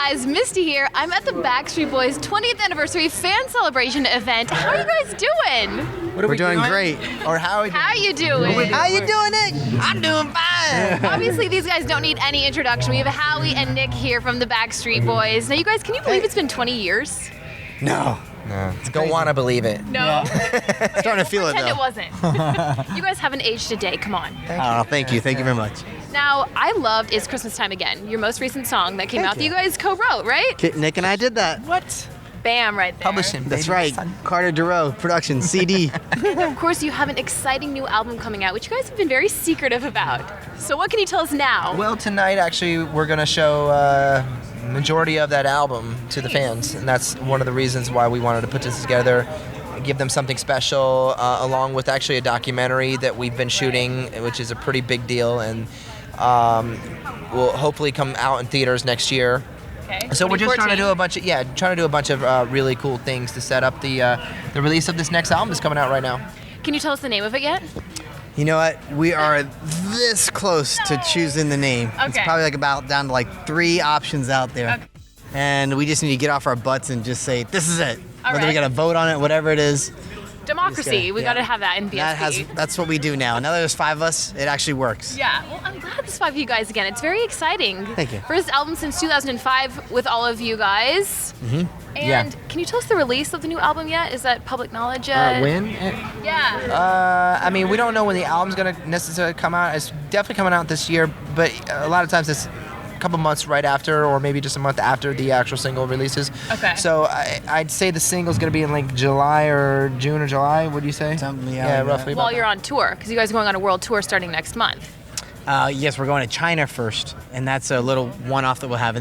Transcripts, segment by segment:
guys, Misty here. I'm at the Backstreet Boys 20th anniversary fan celebration event. How are you guys doing? We're doing great. Or how are you doing? How you doing, Nick? I'm doing fine. Obviously, these guys don't need any introduction. We have Howie and Nick here from the Backstreet Boys. Now, you guys, can you believe it's been 20 years? No. Don't want to believe it. No. Starting to feel it, Pretend though. it wasn't. You guys haven't aged a day. Come on. Thank you. Thank you very much. Now, I loved It's Christmas Time Again, your most recent song that came out that you guys co-wrote, right? Nick and I did that. What? Bam, right there. Publishing. That's baby. right. Carter Duro production, CD. Of course, you have an exciting new album coming out, which you guys have been very secretive about. So what can you tell us now? Well, tonight, actually, we're going to show majority of that album to the fans, and that's one of the reasons why we wanted to put this together, give them something special, along with actually a documentary that we've been shooting, which is a pretty big deal, and will hopefully come out in theaters next year. Okay. So we're just trying to do a bunch of really cool things to set up the release of this next album that's coming out right now. Can you tell us the name of it yet? You know what? We are this close to choosing the name. It's probably like about down to like 3 options out there. Okay. And we just need to get off our butts and just say, this is it. All Whether we right. got to vote on it, whatever it is. Democracy. We got to have that in BSB. That's what we do now. Now that there's 5 of us, it actually works. Yeah, well, I'm glad there's 5 of you guys again. It's very exciting. Thank you. First album since 2005 with all of you guys. Mm-hmm. And can you tell us the release of the new album yet? Is that public knowledge yet? When? Yeah. I mean, we don't know when the album's going to necessarily come out. It's definitely coming out this year, but a lot of times it's a couple months right after, or maybe just a month after the actual single releases. Okay. So I'd say the single's going to be in like July or June or July. What do you say? Something, Yeah, like roughly. While you're on tour, because you guys are going on a world tour starting next month. Yes, we're going to China first, and that's a little one-off that we'll have.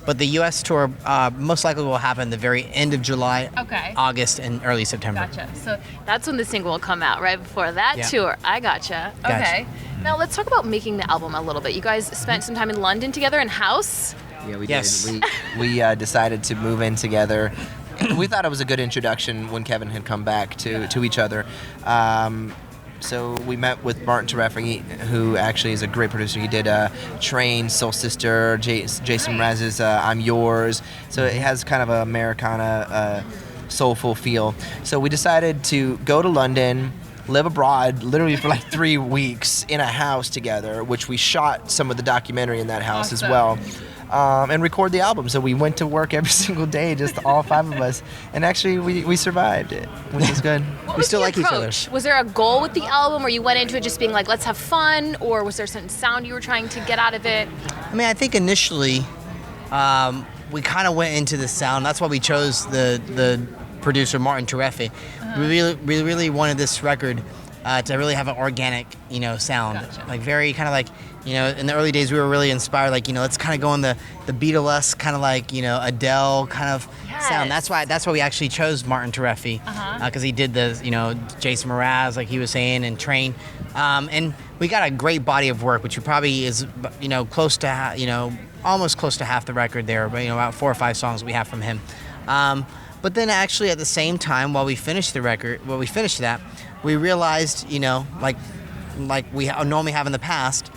But the U.S. tour most likely will happen the very end of July, August, and early September. Gotcha. So that's when the single will come out, right before that tour. I gotcha. Okay. Now let's talk about making the album a little bit. You guys spent some time in London together in house. Yeah, we Yes. did. We decided to move in together. We thought it was a good introduction when Kevin had come back to each other. So we met with Martin Tereffi, who actually is a great producer. He did Train, Soul Sister, Jason Mraz's I'm Yours. So it has kind of an Americana soulful feel. So we decided to go to London, live abroad literally for like 3 weeks in a house together, which we shot some of the documentary in that house as well. And record the album. So we went to work every single day, just all 5 of us. And actually, we survived it, which is good. We still like each other. Was there a goal with the album, or you went into it just being like, let's have fun, or was there some sound you were trying to get out of it? I mean, I think initially we kind of went into the sound. That's why we chose the producer, Martin Tereffi. We really wanted this record to really have an organic, sound. Gotcha. Like very kind of like, in the early days we were really inspired, like, let's kind of go on the Beatles, kind of like, Adele kind of sound. That's why we actually chose Martin Tereffi, because he did the, Jason Mraz, like he was saying, and Train. And we got a great body of work, which probably is, close to, almost close to half the record there, but, about 4 or 5 songs we have from him. But then actually at the same time, while we finished that, we realized, like we normally have in the past,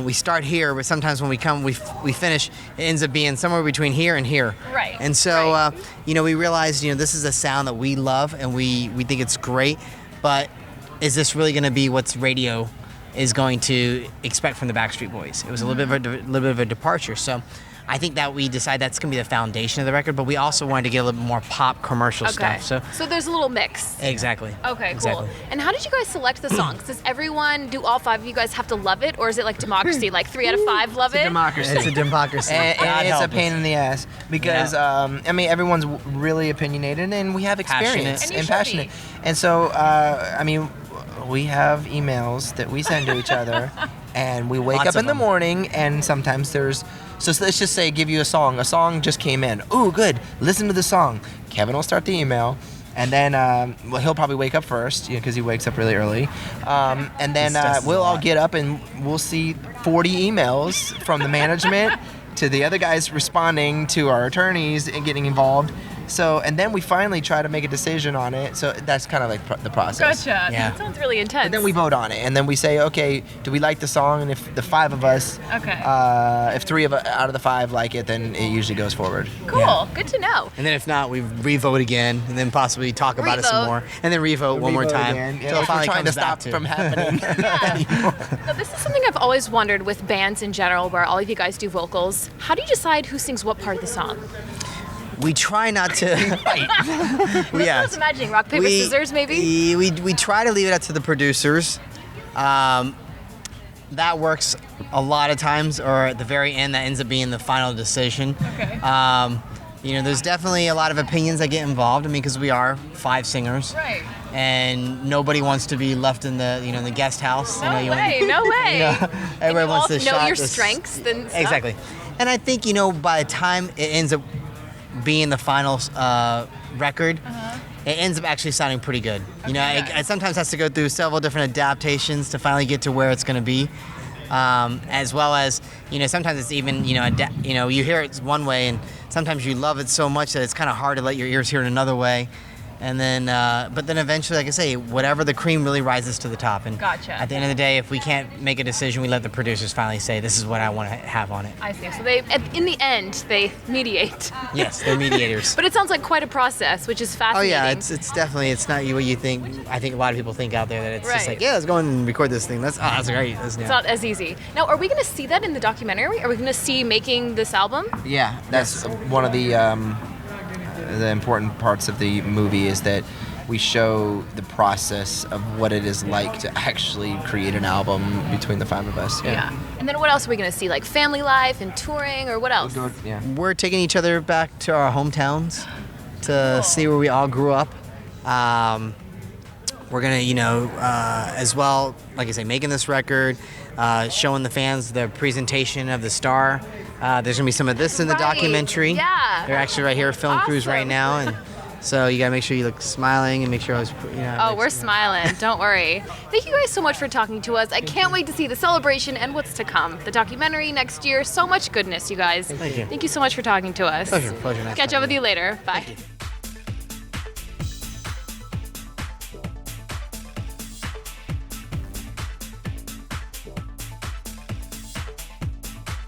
we start here, but sometimes when we finish, it ends up being somewhere between here and here. Right. And so, we realized, this is a sound that we love and we think it's great, but is this really going to be what's radio is going to expect from the Backstreet Boys? It was a little bit of a departure. So I think that we decided that's going to be the foundation of the record, but we also wanted to get a little bit more pop commercial stuff. So there's a little mix. Exactly. Okay, exactly. Cool. And how did you guys select the songs? Does everyone, do all 5 of you guys have to love it, or is it like democracy, like 3 out of 5 love it? Democracy. It's a democracy. And it's a pain in the ass because everyone's really opinionated and we have experience Passionate. And passionate. And so we have emails that we send to each other, and we wake Lots up of in the them. morning, and sometimes there's. So let's just say, give you a song. A song just came in. Ooh, good. Listen to the song. Kevin will start the email. And then, he'll probably wake up first, because he wakes up really early. And then we'll all get up and we'll see 40 emails from the management to the other guys responding to our attorneys and getting involved. So, and then we finally try to make a decision on it. So that's kind of like the process. Gotcha. Yeah. That sounds really intense. And then we vote on it, and then we say, okay, do we like the song? And if the 5 of us, if 3 out of the 5 like it, then it usually goes forward. Cool. Yeah. Good to know. And then if not, we re-vote again, and then possibly talk about it some Re-vote. more, and then re-vote one more time until it We're finally trying to comes back stop from happening. Now, this is something I've always wondered with bands in general, where all of you guys do vocals. How do you decide who sings what part of the song? We try not to fight. I was imagining rock, paper, scissors, maybe? We try to leave it up to the producers. That works a lot of times, or at the very end, that ends up being the final decision. Okay. There's definitely a lot of opinions that get involved. I mean, because we are 5 singers. Right. And nobody wants to be left in the guest house. No way. Everybody wants to know shot your this- strengths and stuff. Exactly. And I think, by the time it ends up being the final record, it ends up actually sounding pretty good. It sometimes has to go through several different adaptations to finally get to where it's going to be. As well as, sometimes it's even, you hear it one way, and sometimes you love it so much that it's kind of hard to let your ears hear it another way. And then, but then eventually, like I say, whatever the cream really rises to the top. And Gotcha. at the end of the day, if we can't make a decision, we let the producers finally say, this is what I want to have on it. I see. So in the end, they mediate. Yes, they're mediators. But it sounds like quite a process, which is Oh fascinating. yeah, it's definitely, it's not what you think. I think a lot of people think out there that it's just Right. like, yeah, let's go and record this thing. That's great. It's not as easy. Now, are we going to see that in the documentary? Are we going to see making this album? Yeah, that's one of the important parts of the movie is that we show the process of what it is like to actually create an album between the 5 of us. Yeah. And then what else are we going to see? Like family life and touring, or what else? Yeah. We're taking each other back to our hometowns to see where we all grew up. We're gonna, as well, like I say, making this record, showing the fans the presentation of the star. There's gonna be some of this in the Right. documentary. Yeah. They're actually right here, film crews right Awesome. now, and so you gotta make sure you look smiling and make sure I was, Oh, we're smiling. Don't worry. Thank you guys so much for talking to us. I can't wait to see the celebration and what's to come. The documentary next year. So much goodness, you guys. Thank you. Thank you so much for talking to us. Pleasure. Nice Catch talking up with to you later. Bye. Thank you.